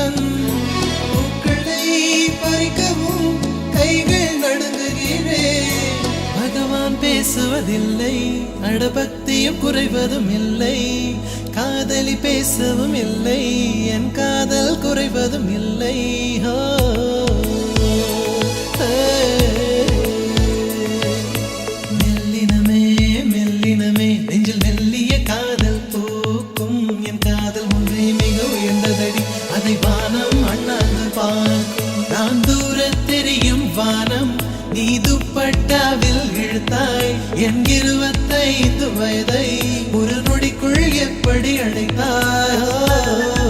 இவன் பூக்களை பறிக்கவும் கைகள் நடுங்குகிறேன். பகவான் பேசுவதில்லை, அடபக்தியும் குறைவதும் இல்லை, காதலி பேசவும் இல்லை, என் காதல் குறைவதும் இல்லை. மெல்லினமே மெல்லினமே நெஞ்சில் மெல்லிய காதல் பூக்கும், என் காதல் ஒன்றே மிக உயர்ந்ததடி, அதை வானம் அண்ணாந்து பார்க்கும். நான் தூர தெரியும் வானம், நீ துப்பட்டாவில் இழுத்தாய் என் 25 வயதை ஒரு நொடிக்குள் எப்படி அடைத்தாய்.